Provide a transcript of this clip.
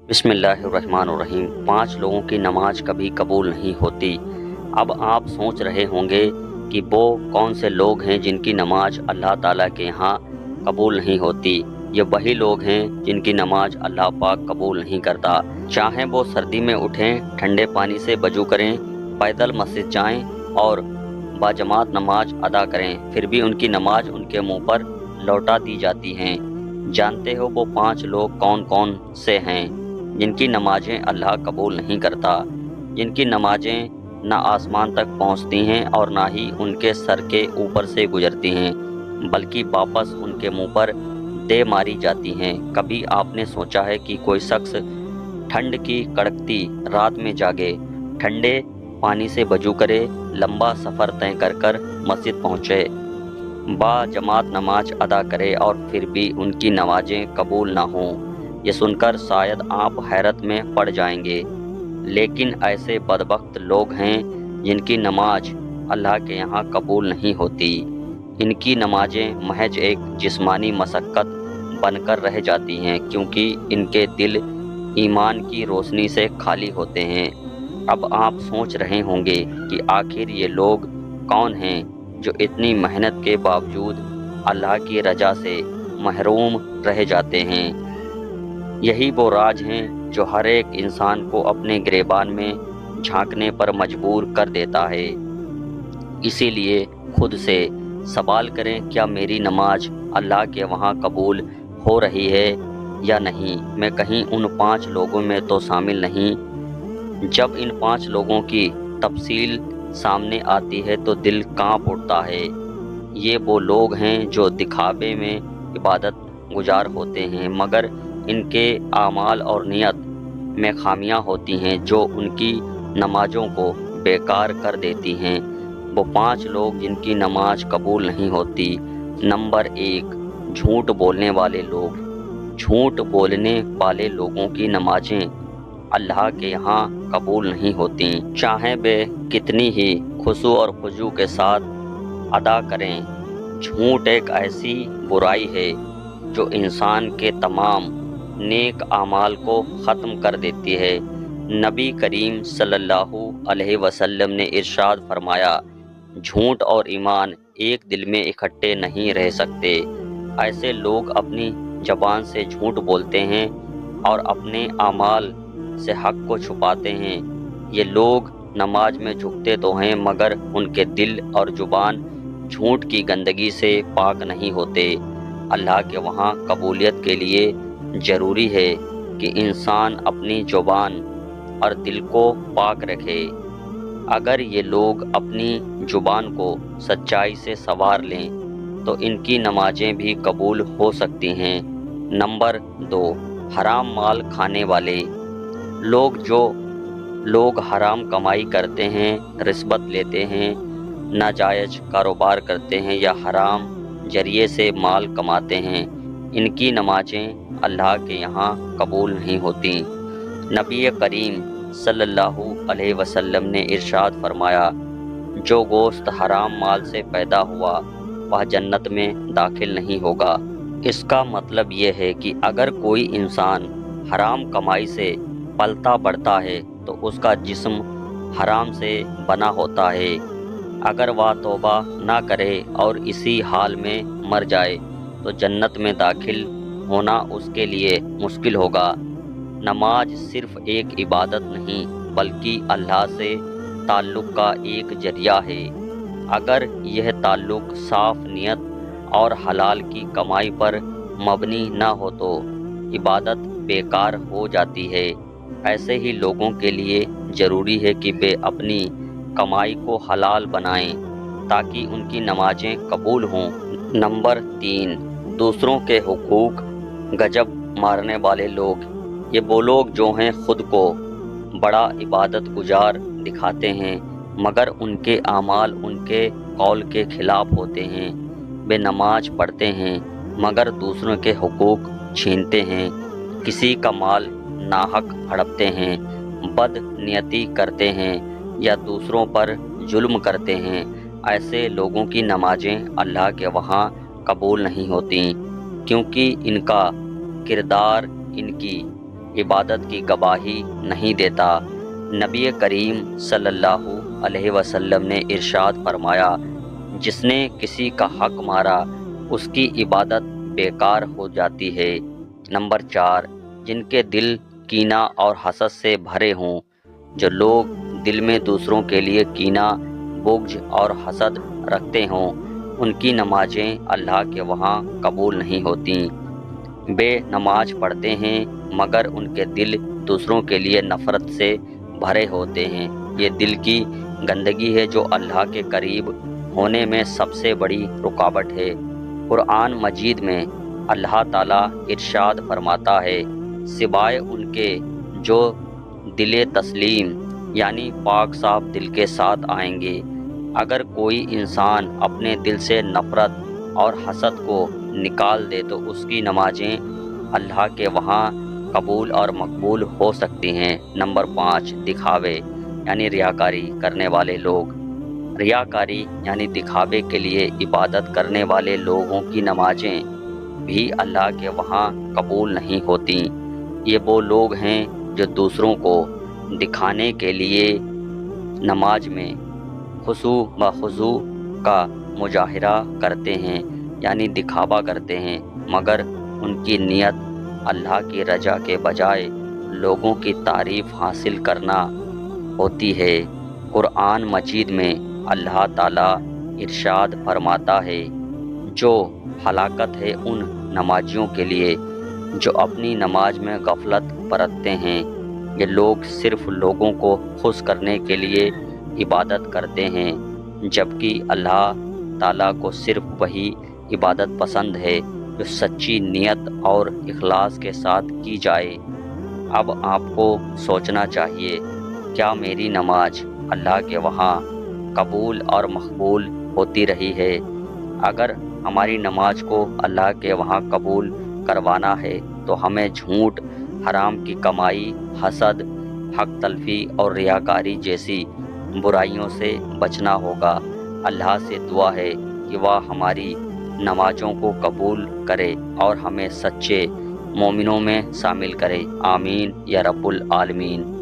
بسم اللہ الرحمن الرحیم۔ 5 لوگوں کی نماز کبھی قبول نہیں ہوتی۔ اب آپ سوچ رہے ہوں گے کہ وہ کون سے لوگ ہیں جن کی نماز اللہ تعالیٰ کے یہاں قبول نہیں ہوتی۔ یہ وہی لوگ ہیں جن کی نماز اللہ پاک قبول نہیں کرتا۔ چاہیں وہ سردی میں اٹھیں، ٹھنڈے پانی سے وضو کریں، پیدل مسجد جائیں اور باجماعت نماز ادا کریں، پھر بھی ان کی نماز ان کے منہ پر لوٹا دی جاتی ہیں۔ جانتے ہو وہ 5 لوگ کون کون سے ہیں جن کی نمازیں اللہ قبول نہیں کرتا، جن کی نمازیں نہ آسمان تک پہنچتی ہیں اور نہ ہی ان کے سر کے اوپر سے گزرتی ہیں، بلکہ واپس ان کے منہ پر دے ماری جاتی ہیں۔ کبھی آپ نے سوچا ہے کہ کوئی شخص ٹھنڈ کی کڑکتی رات میں جاگے، ٹھنڈے پانی سے وضو کرے، لمبا سفر طے کر کر مسجد پہنچے، با جماعت نماز ادا کرے اور پھر بھی ان کی نمازیں قبول نہ ہوں؟ یہ سن کر شاید آپ حیرت میں پڑ جائیں گے، لیکن ایسے بدبخت لوگ ہیں جن کی نماز اللہ کے یہاں قبول نہیں ہوتی۔ ان کی نمازیں محض ایک جسمانی مشقت بن کر رہ جاتی ہیں، کیونکہ ان کے دل ایمان کی روشنی سے خالی ہوتے ہیں۔ اب آپ سوچ رہے ہوں گے کہ آخر یہ لوگ کون ہیں جو اتنی محنت کے باوجود اللہ کی رضا سے محروم رہ جاتے ہیں۔ یہی وہ راز ہیں جو ہر ایک انسان کو اپنے گریبان میں جھانکنے پر مجبور کر دیتا ہے۔ اسی لیے خود سے سوال کریں، کیا میری نماز اللہ کے وہاں قبول ہو رہی ہے یا نہیں؟ میں کہیں ان 5 لوگوں میں تو شامل نہیں۔ جب ان 5 لوگوں کی تفصیل سامنے آتی ہے تو دل کانپ اٹھتا ہے۔ یہ وہ لوگ ہیں جو دکھاوے میں عبادت گزار ہوتے ہیں، مگر ان کے اعمال اور نیت میں خامیاں ہوتی ہیں جو ان کی نمازوں کو بیکار کر دیتی ہیں۔ وہ 5 لوگ جن کی نماز قبول نہیں ہوتی۔ نمبر 1، جھوٹ بولنے والے لوگ۔ جھوٹ بولنے والے لوگوں کی نمازیں اللہ کے یہاں قبول نہیں ہوتی، چاہے وہ کتنی ہی خشوع اور خضوع کے ساتھ ادا کریں۔ جھوٹ ایک ایسی برائی ہے جو انسان کے تمام نیک اعمال کو ختم کر دیتی ہے۔ نبی کریم صلی اللہ علیہ وسلم نے ارشاد فرمایا، جھوٹ اور ایمان ایک دل میں اکٹھے نہیں رہ سکتے۔ ایسے لوگ اپنی زبان سے جھوٹ بولتے ہیں اور اپنے اعمال سے حق کو چھپاتے ہیں۔ یہ لوگ نماز میں جھکتے تو ہیں مگر ان کے دل اور زبان جھوٹ کی گندگی سے پاک نہیں ہوتے۔ اللہ کے وہاں قبولیت کے لیے ضروری ہے کہ انسان اپنی زبان اور دل کو پاک رکھے۔ اگر یہ لوگ اپنی زبان کو سچائی سے سنوار لیں تو ان کی نمازیں بھی قبول ہو سکتی ہیں۔ نمبر 2، حرام مال کھانے والے لوگ۔ جو لوگ حرام کمائی کرتے ہیں، رشوت لیتے ہیں، ناجائز کاروبار کرتے ہیں یا حرام ذریعے سے مال کماتے ہیں، ان کی نمازیں اللہ کے یہاں قبول نہیں ہوتی۔ نبی کریم صلی اللہ علیہ وسلم نے ارشاد فرمایا، جو گوشت حرام مال سے پیدا ہوا وہ جنت میں داخل نہیں ہوگا۔ اس کا مطلب یہ ہے کہ اگر کوئی انسان حرام کمائی سے پلتا بڑھتا ہے تو اس کا جسم حرام سے بنا ہوتا ہے۔ اگر وہ توبہ نہ کرے اور اسی حال میں مر جائے تو جنت میں داخل ہونا اس کے لیے مشکل ہوگا۔ نماز صرف ایک عبادت نہیں بلکہ اللہ سے تعلق کا ایک ذریعہ ہے۔ اگر یہ تعلق صاف نیت اور حلال کی کمائی پر مبنی نہ ہو تو عبادت بیکار ہو جاتی ہے۔ ایسے ہی لوگوں کے لیے ضروری ہے کہ وہ اپنی کمائی کو حلال بنائیں تاکہ ان کی نمازیں قبول ہوں۔ نمبر 3، دوسروں کے حقوق گجب مارنے والے لوگ۔ یہ وہ لوگ جو ہیں خود کو بڑا عبادت گزار دکھاتے ہیں مگر ان کے اعمال ان کے قول کے خلاف ہوتے ہیں۔ وہ نماز پڑھتے ہیں مگر دوسروں کے حقوق چھینتے ہیں، کسی کا مال ناحق ہڑپتے ہیں، بد نیتی کرتے ہیں یا دوسروں پر ظلم کرتے ہیں۔ ایسے لوگوں کی نمازیں اللہ کے وہاں قبول نہیں ہوتی، کیونکہ ان کا کردار ان کی عبادت کی گواہی نہیں دیتا۔ نبی کریم صلی اللہ علیہ وسلم نے ارشاد فرمایا، جس نے کسی کا حق مارا اس کی عبادت بیکار ہو جاتی ہے۔ نمبر 4، جن کے دل کینہ اور حسد سے بھرے ہوں۔ جو لوگ دل میں دوسروں کے لیے کینہ، بغض اور حسد رکھتے ہوں، ان کی نمازیں اللہ کے وہاں قبول نہیں ہوتیں۔ بے نماز پڑھتے ہیں مگر ان کے دل دوسروں کے لیے نفرت سے بھرے ہوتے ہیں۔ یہ دل کی گندگی ہے جو اللہ کے قریب ہونے میں سب سے بڑی رکاوٹ ہے۔ قرآن مجید میں اللہ تعالیٰ ارشاد فرماتا ہے، سوائے ان کے جو دل تسلیم یعنی پاک صاف دل کے ساتھ آئیں گے۔ اگر کوئی انسان اپنے دل سے نفرت اور حسد کو نکال دے تو اس کی نمازیں اللہ کے وہاں قبول اور مقبول ہو سکتی ہیں۔ نمبر 5، دکھاوے یعنی ریاکاری کرنے والے لوگ۔ ریاکاری یعنی دکھاوے کے لیے عبادت کرنے والے لوگوں کی نمازیں بھی اللہ کے وہاں قبول نہیں ہوتیں۔ یہ وہ لوگ ہیں جو دوسروں کو دکھانے کے لیے نماز میں خشوع و خضوع کا مظاہرہ کرتے ہیں یعنی دکھاوا کرتے ہیں، مگر ان کی نیت اللہ کی رضا کے بجائے لوگوں کی تعریف حاصل کرنا ہوتی ہے۔ قرآن مجید میں اللہ تعالیٰ ارشاد فرماتا ہے، جو ہلاکت ہے ان نمازیوں کے لیے جو اپنی نماز میں غفلت برتتے ہیں۔ یہ لوگ صرف لوگوں کو خوش کرنے کے لیے عبادت کرتے ہیں، جبکہ اللہ تعالیٰ کو صرف وہی عبادت پسند ہے جو سچی نیت اور اخلاص کے ساتھ کی جائے۔ اب آپ کو سوچنا چاہیے، کیا میری نماز اللہ کے وہاں قبول اور مقبول ہوتی رہی ہے؟ اگر ہماری نماز کو اللہ کے وہاں قبول کروانا ہے تو ہمیں جھوٹ، حرام کی کمائی، حسد، حق تلفی اور ریاکاری جیسی برائیوں سے بچنا ہوگا۔ اللہ سے دعا ہے کہ وہ ہماری نمازوں کو قبول کرے اور ہمیں سچے مومنوں میں شامل کرے۔ آمین یا رب العالمین۔